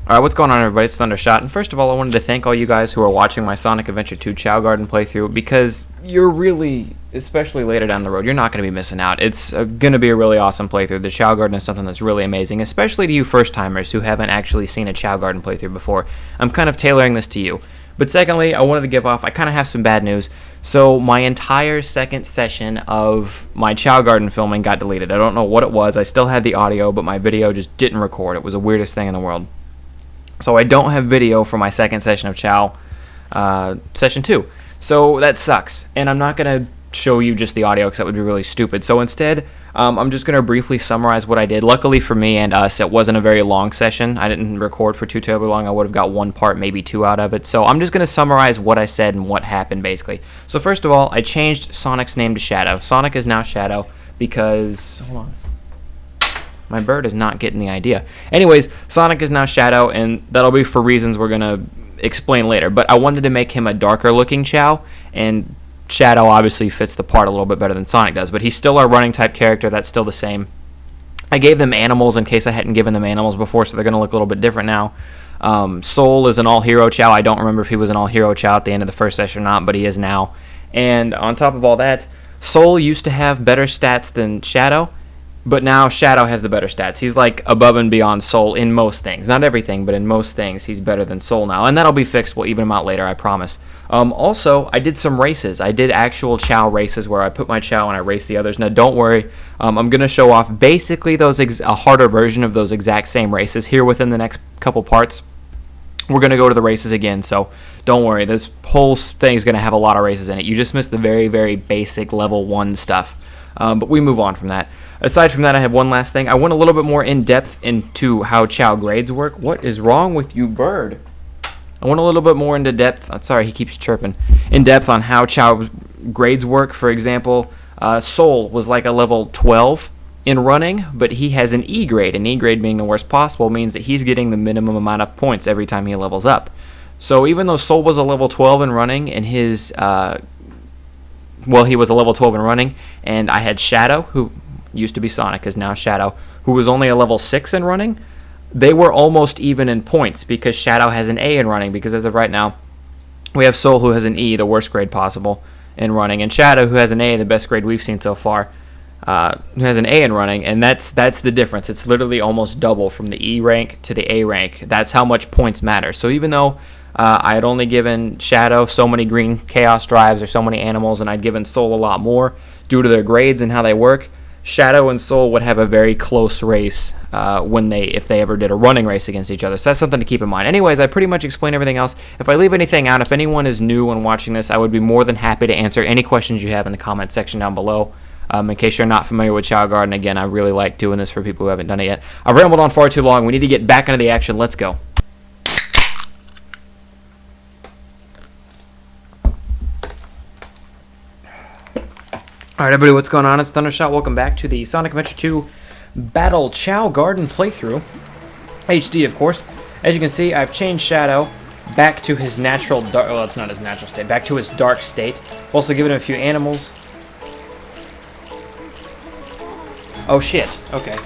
Alright, what's going on, everybody? It's Thundershot, and first of all, I wanted to thank all you guys who are watching my Sonic Adventure 2 Chao Garden playthrough, because you're really, especially later down the road, you're not going to be missing out. It's going to be a really awesome playthrough. The Chao Garden is something that's really amazing, especially to you first-timers who haven't actually seen a Chao Garden playthrough before. I'm kind of tailoring this to you. But secondly, I wanted to give off, I kind of have some bad news. So my entire second session of my Chao Garden filming got deleted. I don't know what it was. I still had the audio, but my video just didn't record. It was the weirdest thing in the world. So I don't have video for my second session of Chao, session 2. So that sucks. And I'm not going to show you just the audio because that would be really stupid. So instead, I'm just going to briefly summarize what I did. Luckily for me and us, it wasn't a very long session. I didn't record for too terribly long. I would have got one part, maybe two out of it. So I'm just going to summarize what I said and what happened, basically. So first of all, I changed Sonic's name to Shadow. Sonic is now Shadow because... Hold on. My bird is not getting the idea. Anyways, Sonic is now Shadow, and that'll be for reasons we're going to explain later. But I wanted to make him a darker-looking Chao, and Shadow obviously fits the part a little bit better than Sonic does. But he's still our running-type character. That's still the same. I gave them animals in case I hadn't given them animals before, so they're going to look a little bit different now. Soul is an all-hero Chao. I don't remember if he was an all-hero Chao at the end of the first session or not, but he is now. And on top of all that, Soul used to have better stats than Shadow. But now Shadow has the better stats. He's like above and beyond Soul in most things. Not everything, but in most things, he's better than Soul now. And that'll be fixed. We'll even him out later, I promise. Also, I did some races. I did actual Chao races where I put my Chao and I raced the others. Now, don't worry. I'm going to show off basically a harder version of those exact same races here within the next couple parts. We're going to go to the races again, so don't worry. This whole thing is going to have a lot of races in it. You just missed the very, very basic level 1 stuff. But we move on from that. Aside from that, I have one last thing. I went a little bit more in depth into how Chao grades work. What is wrong with you, bird? I went a little bit more into depth. Sorry, he keeps chirping. In depth on how Chao grades work. For example, Soul was like a level 12 in running, but he has an E grade. An E grade being the worst possible means that he's getting the minimum amount of points every time he levels up. So even though Soul was a level 12 in running, and his... well, he was a level 12 in running, and I had Shadow, who used to be Sonic, is now Shadow, who was only a level 6 in running. They were almost even in points because Shadow has an A in running, because as of right now, we have Soul, who has an E, the worst grade possible, in running, and Shadow, who has an A, the best grade we've seen so far, who has an A in running, and that's the difference. It's literally almost double from the E rank to the A rank. That's how much points matter. So even though I had only given Shadow so many green Chaos Drives or so many animals, and I'd given Soul a lot more due to their grades and how they work, Shadow and Soul would have a very close race if they ever did a running race against each other. So that's something to keep in mind. Anyways, I pretty much explained everything else. If I leave anything out, if anyone is new when watching this, I would be more than happy to answer any questions you have in the comment section down below. In case you're not familiar with Chao Garden, again, I really like doing this for people who haven't done it yet. I've rambled on far too long. We need to get back into the action. Let's go. Alright, everybody, what's going on? It's Thundershot. Welcome back to the Sonic Adventure 2 Battle Chao Garden playthrough. HD, of course. As you can see, I've changed Shadow back to his natural dark... Well, it's not his natural state. Back to his dark state. Also given him a few animals. Oh, shit. Okay.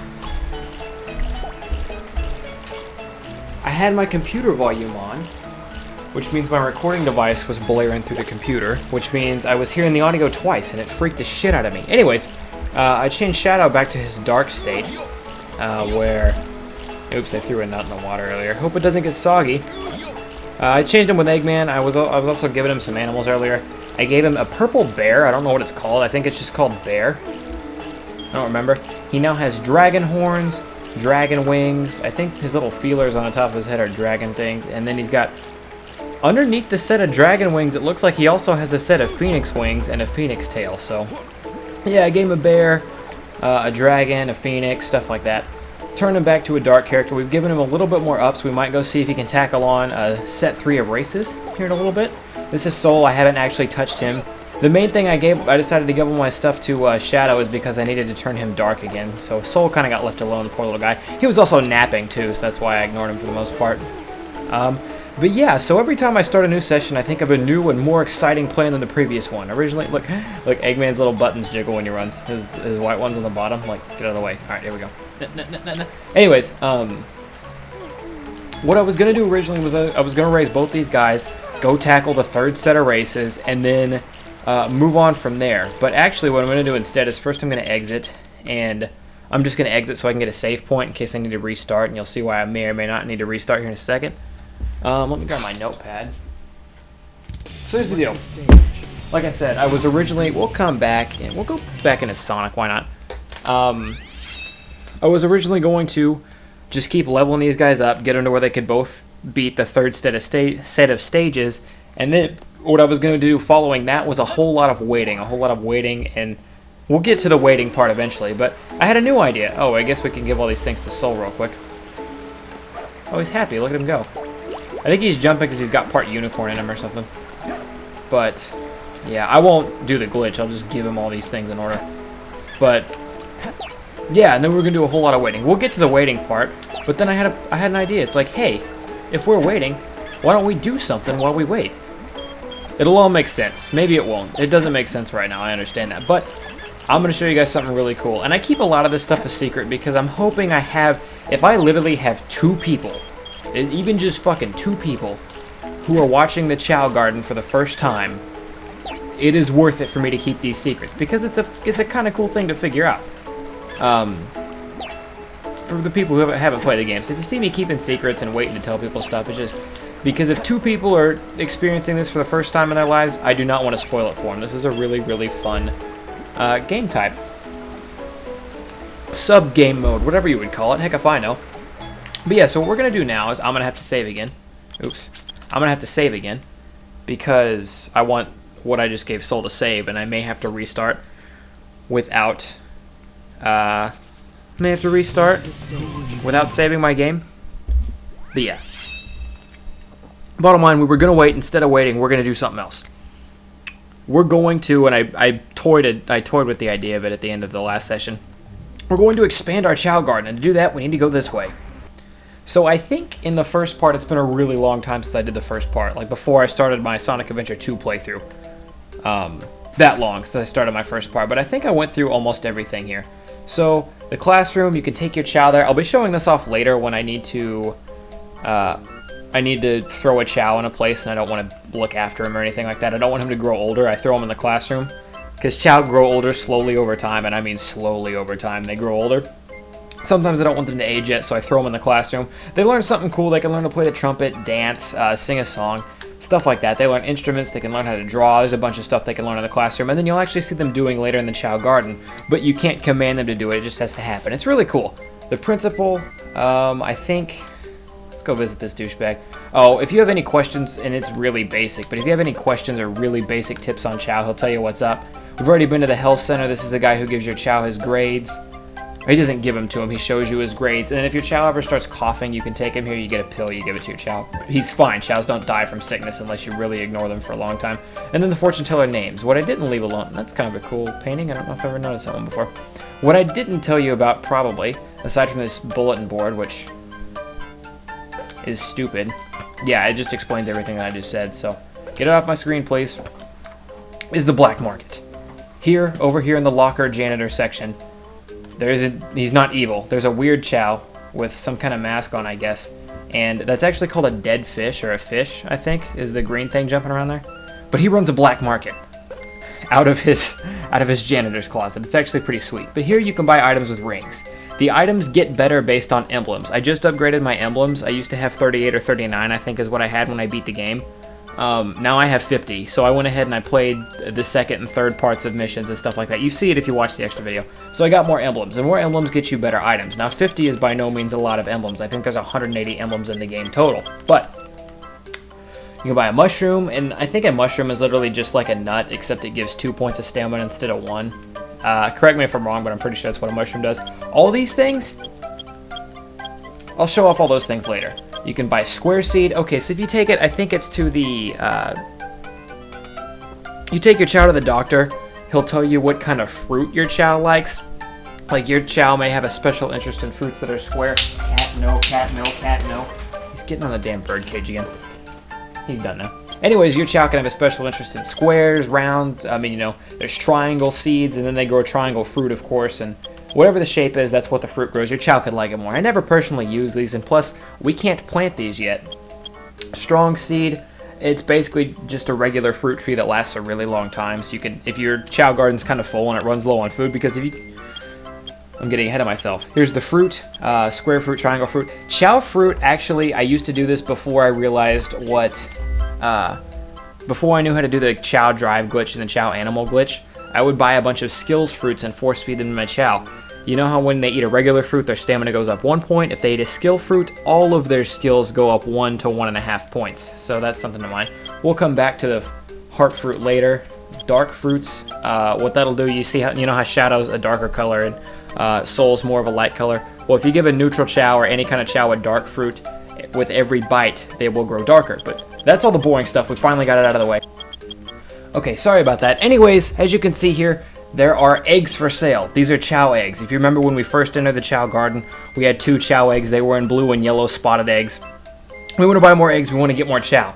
I had my computer volume on, which means my recording device was blaring through the computer, which means I was hearing the audio twice, and it freaked the shit out of me. Anyways, I changed Shadow back to his dark state, where... Oops, I threw a nut in the water earlier. Hope it doesn't get soggy. I changed him with Eggman. I was also giving him some animals earlier. I gave him a purple bear. I don't know what it's called. I think it's just called bear. I don't remember. He now has dragon horns, dragon wings. I think his little feelers on the top of his head are dragon things, and then he's got... Underneath the set of dragon wings, it looks like he also has a set of phoenix wings and a phoenix tail. So, yeah, I gave him a bear, a dragon, a phoenix, stuff like that. Turned him back to a dark character. We've given him a little bit more ups. We might go see if he can tackle on set 3 of races here in a little bit. This is Soul. I haven't actually touched him. The main thing I decided to give him my stuff to Shadow is because I needed to turn him dark again. So Soul kind of got left alone, poor little guy. He was also napping too, so that's why I ignored him for the most part. But yeah, so every time I start a new session, I think of a new and more exciting plan than the previous one. Originally, look, Eggman's little buttons jiggle when he runs. His white ones on the bottom, like, get out of the way. All right, here we go. Anyways, What I was going to do originally was I was going to raise both these guys, go tackle the third set of races, and then move on from there. But actually what I'm going to do instead is first I'm going to exit, and I'm just going to exit so I can get a save point in case I need to restart, and you'll see why I may or may not need to restart here in a second. Let me grab my notepad. So here's the deal. Like I said, I was originally, we'll come back, and we'll go back into Sonic, why not? I was originally going to just keep leveling these guys up, get them to where they could both beat the third set of stages, and then what I was going to do following that was a whole lot of waiting, and we'll get to the waiting part eventually, but I had a new idea. Oh, I guess we can give all these things to Soul real quick. Oh, he's happy, look at him go. I think he's jumping because he's got part unicorn in him or something. But, yeah, I won't do the glitch, I'll just give him all these things in order. But, yeah, and then we're going to do a whole lot of waiting. We'll get to the waiting part, but then I had an idea. It's like, hey, if we're waiting, why don't we do something while we wait? It'll all make sense. Maybe it won't. It doesn't make sense right now, I understand that. But I'm going to show you guys something really cool. And I keep a lot of this stuff a secret because I'm hoping I have, if I literally have 2 people, even just fucking 2 people, who are watching the Chao Garden for the first time, it is worth it for me to keep these secrets because it's a kind of cool thing to figure out. For the people who haven't played the game. So if you see me keeping secrets and waiting to tell people stuff, it's just because if 2 people are experiencing this for the first time in their lives, I do not want to spoil it for them. This is a really, really fun game type. Sub-game mode, whatever you would call it. Heck if I know. But yeah, so what we're going to do now is I'm going to have to save again. Oops. I'm going to have to save again because I want what I just gave Soul to save, and I may have to restart without saving my game. But yeah. Bottom line, we were going to wait. Instead of waiting, we're going to do something else. We're going to, and I toyed with the idea of it at the end of the last session. We're going to expand our Chao Garden, and to do that, we need to go this way. So I think in the first part, it's been a really long time since I did the first part. Like before I started my Sonic Adventure 2 playthrough. That long since I started my first part. But I think I went through almost everything here. So the classroom, you can take your Chao there. I'll be showing this off later when I need to throw a Chao in a place and I don't want to look after him or anything like that. I don't want him to grow older. I throw him in the classroom. Because Chao grow older slowly over time, and I mean slowly over time. They grow older. Sometimes I don't want them to age yet, so I throw them in the classroom. They learn something cool. They can learn to play the trumpet, dance, sing a song, stuff like that. They learn instruments. They can learn how to draw. There's a bunch of stuff they can learn in the classroom, and then you'll actually see them doing later in the Chao Garden, but you can't command them to do it. It just has to happen. It's really cool. The principal, I think... Let's go visit this douchebag. Oh, if you have any questions, and it's really basic, but if you have any questions or really basic tips on Chao, he'll tell you what's up. We've already been to the health center. This is the guy who gives your Chao his grades. Or he doesn't give them to him. He shows you his grades. And then if your Chao ever starts coughing, you can take him here. You get a pill. You give it to your Chao. He's fine. Chaos don't die from sickness unless you really ignore them for a long time. And then the fortune teller names. What I didn't leave alone. That's kind of a cool painting. I don't know if I've ever noticed that one before. What I didn't tell you about, probably, aside from this bulletin board, which is stupid. Yeah, it just explains everything that I just said. So get it off my screen, please. Is the black market. Here, over here in the locker janitor section, he's not evil. There's a weird Chao with some kind of mask on, I guess. And that's actually called a dead fish, or a fish, I think, is the green thing jumping around there. But he runs a black market out of his janitor's closet. It's actually pretty sweet. But here you can buy items with rings. The items get better based on emblems. I just upgraded my emblems. I used to have 38 or 39, I think is what I had when I beat the game. Now I have 50, so I went ahead and I played the second and third parts of missions and stuff like that. You see it if you watch the extra video. So I got more emblems, and more emblems get you better items. Now 50 is by no means a lot of emblems. I think there's 180 emblems in the game total. But you can buy a mushroom, and I think a mushroom is literally just like a nut, except it gives 2 points of stamina instead of 1. Correct me if I'm wrong, but I'm pretty sure that's what a mushroom does. All these things, I'll show off all those things later. You can buy square seed. Okay, so if you take it, I think it's to the, you take your Chao to the doctor, he'll tell you what kind of fruit your Chao likes. Like your Chao may have a special interest in fruits that are square. Cat, no, cat, no, cat, no. He's getting on the damn bird cage again. He's done now. Anyways, your Chao can have a special interest in squares, round, I mean, you know, there's triangle seeds, and then they grow triangle fruit, of course, and whatever the shape is, that's what the fruit grows. Your Chao could like it more. I never personally use these, and plus, we can't plant these yet. Strong seed, it's basically just a regular fruit tree that lasts a really long time. So you can, if your Chao garden's kind of full and it runs low on food, because if you, I'm getting ahead of myself. Here's the fruit, square fruit, triangle fruit. Chao fruit, actually, I used to do this before I realized what, before I knew how to do the Chao drive glitch and the Chao animal glitch. I would buy a bunch of skills fruits and force feed them to my Chao. You know how when they eat a regular fruit, their stamina goes up 1 point? If they eat a skill fruit, all of their skills go up 1 to 1.5 points. So that's something to mind. We'll come back to the heart fruit later. Dark fruits, what that'll do, you see how, you know how Shadow's a darker color and Soul's more of a light color? Well, if you give a neutral Chao or any kind of Chao a dark fruit, with every bite, they will grow darker. But that's all the boring stuff. We finally got it out of the way. Okay, sorry about that. Anyways, as you can see here, there are eggs for sale. These are Chao eggs. If you remember when we first entered the Chao garden, we had 2 Chao eggs. They were in blue and yellow spotted eggs. We want to buy more eggs. We want to get more Chao.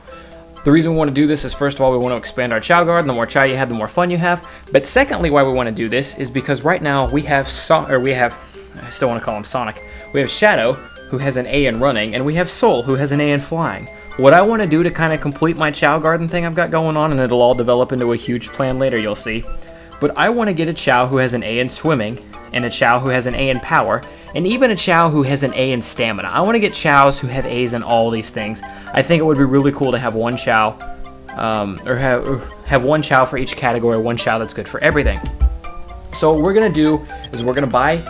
The reason we want to do this is, first of all, we want to expand our Chao garden. The more Chao you have, the more fun you have. But secondly, why we want to do this is because right now we have, I still want to call him Sonic. We have Shadow, who has an A in running, and we have Soul, who has an A in flying. What I want to do to kind of complete my Chao garden thing I've got going on, and it'll all develop into a huge plan later, you'll see. But I want to get a Chao who has an A in swimming, and a Chao who has an A in power, and even a Chao who has an A in stamina. I want to get Chaos who have A's in all these things. I think it would be really cool to have one Chao, or have one Chao for each category, one Chao that's good for everything. So what we're going to do is we're going to buy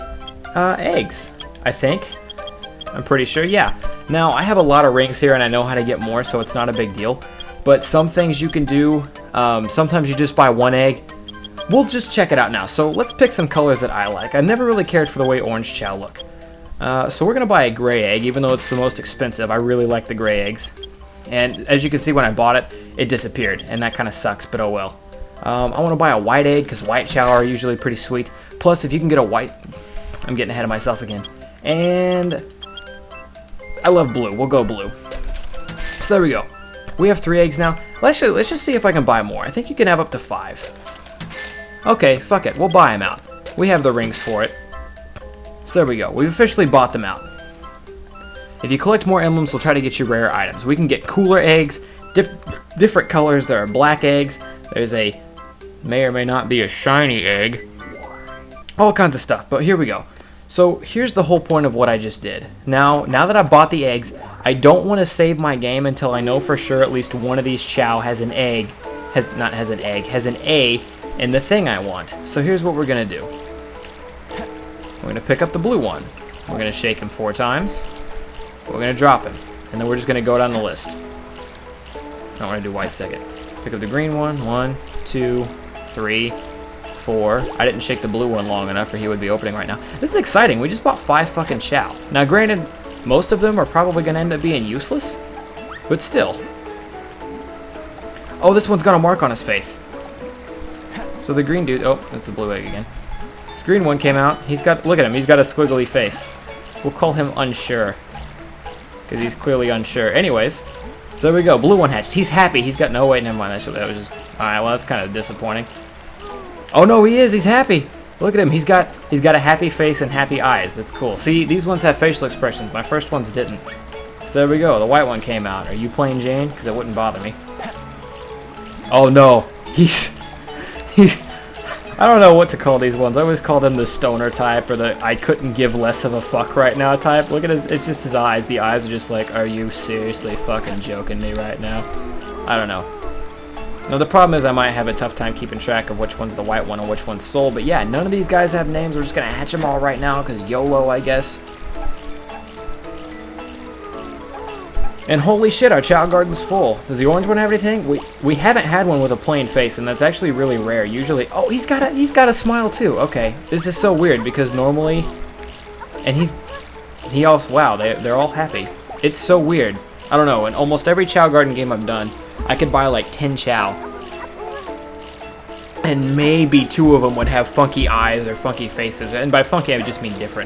eggs, I think. I'm pretty sure, yeah. Now, I have a lot of rings here, and I know how to get more, so it's not a big deal. But some things you can do, sometimes you just buy 1 egg. We'll just check it out now. So let's pick some colors that I like. I've never really cared for the way orange Chao look. So we're going to buy a gray egg, even though it's the most expensive. I really like the gray eggs. And as you can see, when I bought it, it disappeared, and that kind of sucks, but oh well. I want to buy a white egg, because white Chao are usually pretty sweet. Plus, if you can get a white... I'm getting ahead of myself again. And... I love blue. We'll go blue. So there we go. We have 3 eggs now. Let's just see if I can buy more. I think you can have up to 5. Okay, fuck it. We'll buy them out. We have the rings for it. So there we go. We've officially bought them out. If you collect more emblems, we'll try to get you rare items. We can get cooler eggs, different colors. There are black eggs. There's a may or may not be a shiny egg. All kinds of stuff. But here we go. So here's the whole point of what I just did. Now that I bought the eggs, I don't want to save my game until I know for sure at least one of these Chao has an egg, has an A in the thing I want. So here's what we're going to do. We're going to pick up the blue one. We're going to shake him 4 times. We're going to drop him. And then we're just going to go down the list. I want to do white second. Pick up the green one. 1, 2, 3, 4. I didn't shake the blue one long enough or he would be opening right now. This is exciting. We just bought 5 fucking Chao. Now granted, most of them are probably going to end up being useless. But still. Oh, this one's got a mark on his face. So the green dude... Oh, that's the blue egg again. This green one came out. He's got... Look at him. He's got a squiggly face. We'll call him unsure. Because he's clearly unsure. Anyways. So there we go. Blue one hatched. He's happy. He's got... No, wait, never mind. That was just... Alright, well, that's kind of disappointing. Oh, no, he is. He's happy. Look at him. He's got a happy face and happy eyes. That's cool. See, these ones have facial expressions. My first ones didn't. So there we go. The white one came out. Are you playing Jane? Because it wouldn't bother me. Oh, no. He's... I don't know what to call these ones. I always call them the stoner type or the I couldn't give less of a fuck right now type. Look at his, it's just his eyes. The eyes are just like, are you seriously fucking joking me right now? I don't know. Now the problem is I might have a tough time keeping track of which one's the white one and which one's Soul. But yeah, none of these guys have names. We're just going to hatch them all right now because YOLO, I guess. And holy shit, our Chao garden's full. Does the orange one have anything? We haven't had one with a plain face, and that's actually really rare. Usually, oh, he's got a smile too. Okay, this is so weird because normally, and he also, wow, they're all happy. It's so weird. I don't know. In almost every Chao garden game I've done, I could buy like 10 Chao, and maybe 2 of them would have funky eyes or funky faces. And by funky, I would just mean different.